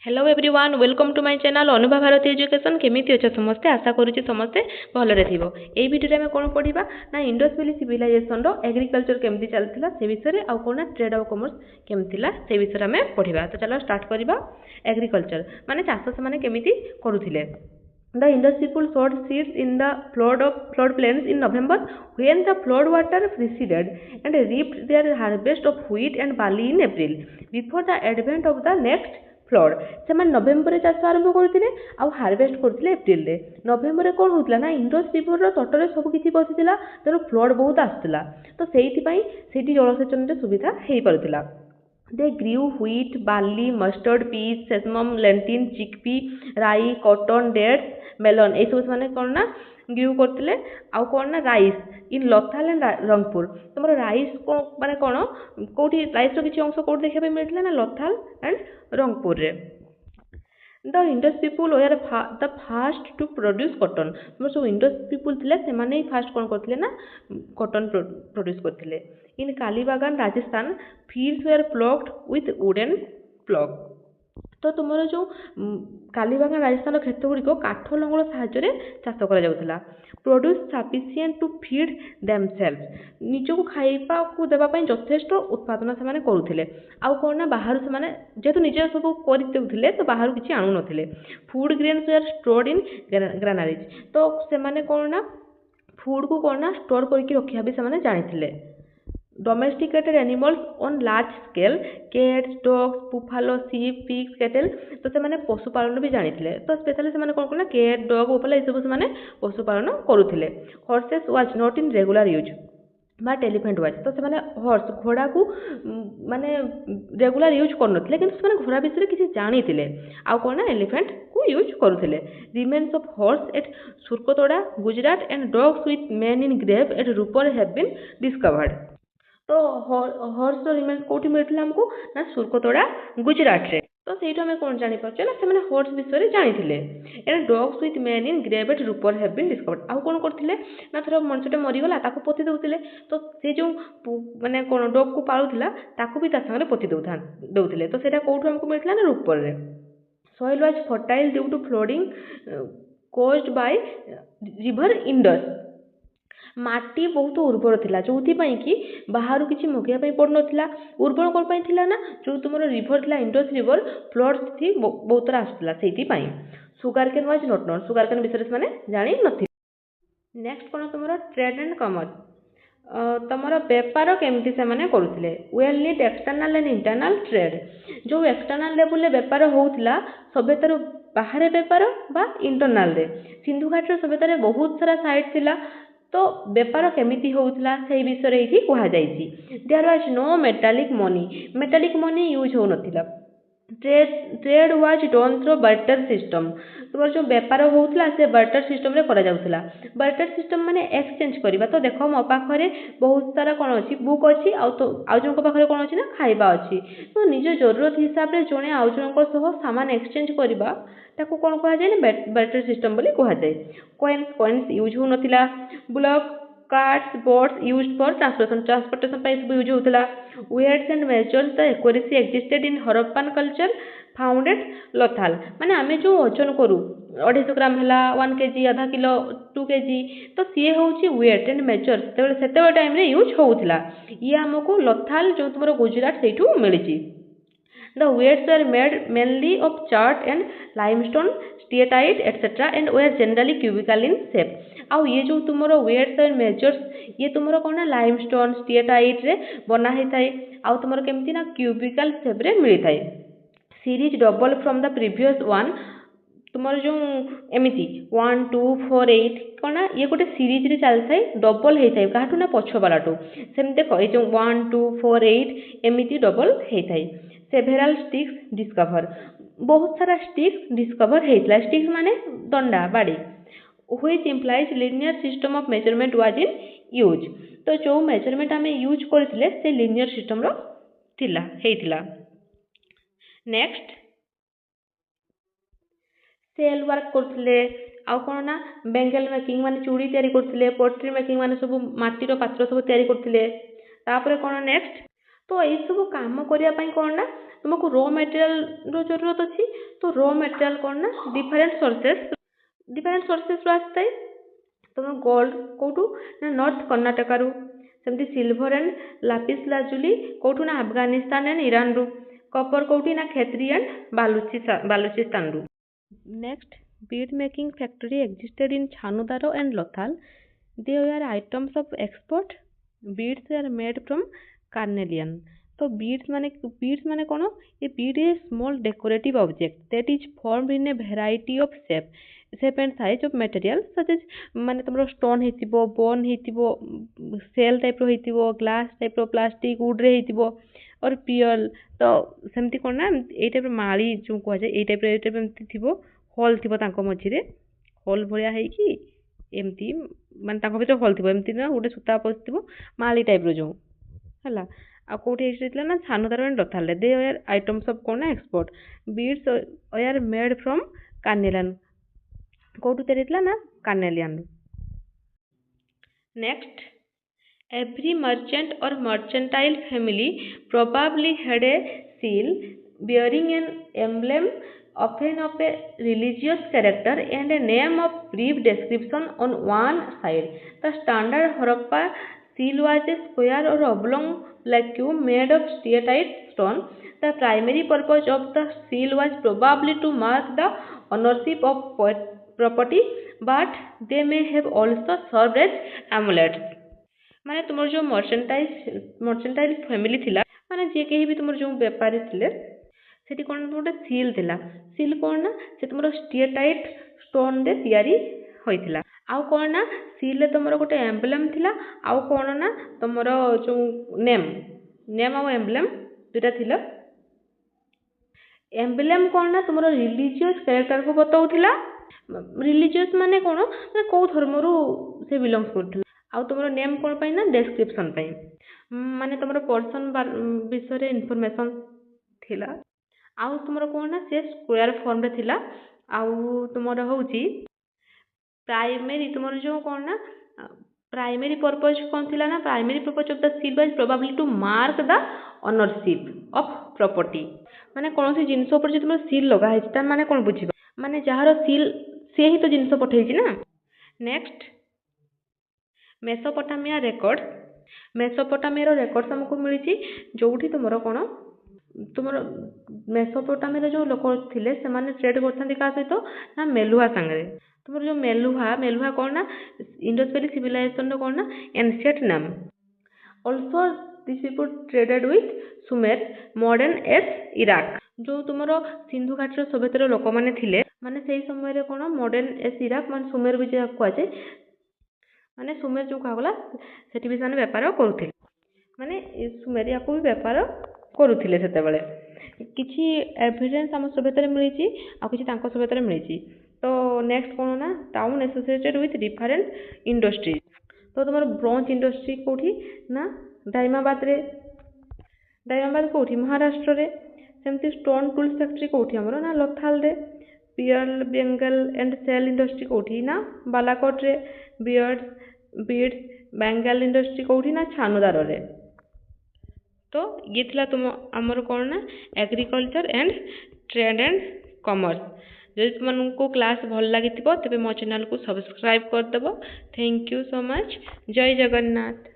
Hello everyone welcome to my channel Anubha Bharati education केमिति अच्छे समस्ते आशा करुच्ची समस्ते भलरे थिबो। एई भिडियो आमे कोन पढिबा ना इंडस वैली सिविलाइजेशन रो एग्रीकल्चर केमिति चलथिला से विषय रे आ कोन ट्रेड ऑफ कॉमर्स केमितिला से विषय आमे पढिबा। तो चलो स्टार्ट करिबा। एग्रीकल्चर माने चाष से माने केमिति करूथिले। The Indus people sowed seeds in the flood plains in November when the flood water receded and reaped their harvest of wheat and barley in April before the advent of the next flood से नवेम्बर चाष आरंभ करते harvest करते April नवेम्बर कौन होता ना Indus river तटरे सबकि बसी तेणु फ्लड बहुत आसाला तो से जलसेचन सुविधा हो पारा। They grew wheat barley mustard peas sesamum lentil chickpea rye cotton dates melon ये सब से कौन ना ग्रीव करते आउ कौन ना राइस इन लथाल एंड रंगपुर तुम राइस माने कौन कौटी राइस किसी अंश कौट देखा मिलता ना लथाल एंड रंगपुर रे। The Indus people were the first to produce cotton तुम सब इंडस पीपुल थे से फास्ट कौन करते ना कॉटन प्रोड्यूस करते। In Kalibangan Rajasthan fields were ploughed with wooden plough तो तुम जो कालीबागान राजस्थान क्षेत्र गुड़िक काठ लंगड़ साहाय्य चाष करा produce sufficient to feed themselves निजक खाइबा को देवाई यथेष्ट उत्पादन से करुले आउ कौन ना बाहर से जेहेतु निज सब करदे तो बाहर किसी आणु नथिले। Food grains were stored in granaries तो से कौन ना फूड को कौन ना स्टोर करके रखा भी से जानी। Domesticated animals on large scale cats dogs buffalo sheep pigs cattle तो से पशुपालन भी जानी तो स्पेशली से कौन करना कैट डॉग बुफालो ये सब से पशुपालन करुले। Horses was not in regular use but elephant was तो से हॉर्स घोड़ा को माने रेगुलर यूज करनथिले किंतु से घोड़ा विषय किसी जानी आउ कौन ना एलिफेंट को यूज करुले। Remains of horse at Surkotada Gujarat and dogs with men in grave at Ropar have been discovered तो हॉर्स रिमेन्स कौटी मिलता आमको ना सुरकोतोड़ा गुजरात रे तो से आम कौन जापर ना से हॉर्स विषय जानी and dogs with man in grave at Ropar have been discovered आउ कौन करते ना थर मनुष्यटे मरीगला ताको पोती दौले तो से जो माने कौन डॉग को पालूला ताको भी सागर पोती दौले तो से कौटू आमको मिलता ना रूपर रे। Soil was fertile due to flooding caused by river Indus माटी बहुत उर्वर थिला जो कि बाहर किसी मगेबा पड़ना उर्वर कौन थिला ना जो तुम रिवर थिला इंडस रिवर फ्लड थी बहुत थर आसूला से sugar cane was not known sugar cane विषय से जानी नथि। नेक्स्ट कौन तुम ट्रेड एंड कॉमर्स तुम बेपार केमती से करुले well need external and internal trade जो एक्सटर्नाल लेवल बेपार होता सभ्यतार बाहर बेपार बा इंटरनाल सिंधु घाटर सभ्यतार बहुत सारा साइट थिला तो बेपार केमिति होउतला से विषय ये कहुई। There was no metallic money use हो नथिला। Trade was done through barter system तुम जो बेपार होता से बार्टर सिस्टम रे करा जाउतला। बार्टर सिस्टम माने एक्सचेंज करबा तो देख मो पाखरे बहुत सारा कौन अच्छी बुक अच्छी आउ जो पाखे कौन अच्छी ना खाइबा अच्छी तो निज जरूरत हिसाब से जड़े आउ जन सामान एक्सचेंज करबा ताको कौन कहा जाए ना बार्टर सिस्टम बोली कहा जाए। कॉइन्स यूज हो नथिला। Bullock carts boats used for transportation सब यूज होता। Weights and measures the accuracy existed in Harappan culture founded Lothal माने आमे जो ओजन करू 250 ग्राम है 1 kg आधा किलो 2 kg तो सी हूँ वेट एंड मेजर से टाइम यूज होता ये आमको लथाल जो तुम गुजरात से मिली। The weights were made mainly of chert and limestone, steatite, etc. and were generally cubical in shape. आउ ये जो तुम वेट्स एंड मेजर्स ये तुम कौन ना लाइमस्टोन स्टीएटाइट रे बना होता है आउ तुम केमती ना क्यूबिकल शेप रे मिलता है। Series double from the previous one तुम जो एमती 1 2 4 8 कौन ना ये गोटे सीरीज रे चल थाए डबल होता है क्या ना पछ बालाटू सेम देख ये जो 1 2 4 8 एमती डबल होता है। सेवेराल स्टिक्स डिस्कवर बहुत सारा स्टिक्स डिस्कवर होता स्टिक्स माने दंडा बाड़ी which implies linear system of measurement was in use तो जो मेजरमेंट आम यूज करथिले से लिनियर सिस्टम रो थिला। नेक्स्ट सेल वर्क करथिले आउ कौन ना बेंगल मेकिंग माने चूड़ी तैयारी करथिले पोट्री मेकिंग माने सब माटीर पात्र सब तैयारी करथिले। तापर कौन नेक्स्ट तो ये सब काम करने कौन ना तुमको रॉ मटेरियल जरूरत अच्छी तो ର ମେଟେରିଆଲ କ'ଣ ନା ଡିଫରେଣ୍ଟ ସୋର୍ସେସରୁ ଆସିଥାଏ। ତୁମ ଗୋଲ୍ଡ କେଉଁଠୁ ନା ନର୍ଥ କର୍ଣ୍ଣାଟକାରୁ, ସେମିତି ସିଲଭର ଆଣ୍ଡ ଲାପିସ ଲାଜୁଲି କେଉଁଠୁ ନା ଆଫଗାନିସ୍ତାନ ଆଣ୍ଡ ଇରାନରୁ, କପର କେଉଁଠି ନା ଖେତ୍ରି ଆଣ୍ଡ ବାଲୁଚିସ୍ତାନରୁ। Next, bead making factory existed in Chanudaro and Lothal. They were items of export. Beads were made from carnelian. तो beads माने कौन? ये bead is small decorative object that is formed in a variety of shape and size of material such as माने तुमरो stone हेतिबो, bone हेतिबो, shell type रो हेतिबो, glass type रो, plastic wood रे हेतिबो और pearl। तो सेमती कौन ना ए टाइप माली जो कह जाए ए टाइप एमती थिबो, होल थिबो तांको मझिरे, होल भलिया हेकी एमती माने तांको भीतर होल थिबो एमती ना गोटे सूता पसिथिबो माली टाइप रो जो हला। आ कोठी हेइतला ना छानुदार एंड रथाले दे आर आइटम्स ऑफ कोन export. Beads are made from carnelian, कोठु तेरितला ना carnelian. Next, every merchant or mercantile family probably had a seal bearing an emblem, often of a religious character, and a name of brief description on one side. The standard Harappa seal was a square or oblong plaque made of steatite stone. The primary purpose of the seal was probably to mark the ownership of property, but they may have also served as amulets। माने तुमर जो mercantile family थिला माने जे केही भी तुमर जो व्यापारी थिले सेठी कोन गोटे सील थिला। सील कोन ना से तुमर स्टिएटाइट स्टोन दे तयारी होइथिला। आउ कोन ना सील ले तुमर गोटे एम्बलम थिला, आउ कोन ना तुमर जो नेम आउ एम्बलम दुटा थिला। एम्बलम कोन ना तुमर रिलीजियस कैरेक्टर को बताउथिला। रिलीजियस माने कोन ना को धर्म रु से बिलोंग्स करथिला। आउ तुमरो नेम कोन पाई ना डिस्क्रिप्शन पाई, माने तुमरो पर्सन विषय रे इन्फॉर्मेशन थिला। आउ तुमरो कोन ना से स्क्वायर फॉर्म रे थिला। आउ तुमरो होउची प्राइमरी तुमरो जो कोन ना प्राइमरी पर्पस कोन थिला ना primary purpose of the seal was probably to mark the ownership of property. माने कोन से जिंस ऊपर जे तुमरो सील लगा है ता माने कोन बुझिबा, माने जहारो सील से ही तो जिंस पठेइची ना। Next, Mesopotamia record. Mesopotamia records हमको मिली जोठी तुमर कौन तुमर मेसोपोटामिया जो लोक थिले से माने ट्रेड करथांती का सहित ना मेलुहा संगे। तुमर जो मेलुहा कौन ना इंडस वैली सिविलाइजेशन रो कौन ना एंशिएंट नाम। Also this people traded with Sumer modern age Iraq. जो तुमर सिंधु घाटी सभ्यतार लोक माने थिले माने सेही समय रे कौन मॉडर्न एज इराक माने सुमेर भी जे कहै छै माने सुमेर जो कहगला सेठी भी साने व्यापार करूथिले, माने सुमेरिया को भी व्यापार करूथिले सेते बेले। किछि एविडेंस हम सभ्यतारे मिलिछि आ किछि तांको सभ्यतारे मिलिछि। तो नेक्स्ट कोन ना town associated with different industries. तो तुमर ब्रोंज इंडस्ट्री कोठी ना दाइमाबाद रे, दाइमाबाद कोठी महाराष्ट्र रे। सेमती स्टोन टूल्स फैक्ट्री कोठी हमरो ना लोथाल रे। पियल बेंगल एंड सेल इंडस्ट्री कोठी ना बालाकोट रे। बीड्स बेंगल इंडस्ट्री कोठी ना छानुदार रे। तो ये थिला तुम हमर कोन ना agriculture and trade and commerce. जदि तुमको क्लास भल लागिथिबो तबे मो चैनल को सब्सक्राइब कर देबो। Thank you so much. जय जगन्नाथ।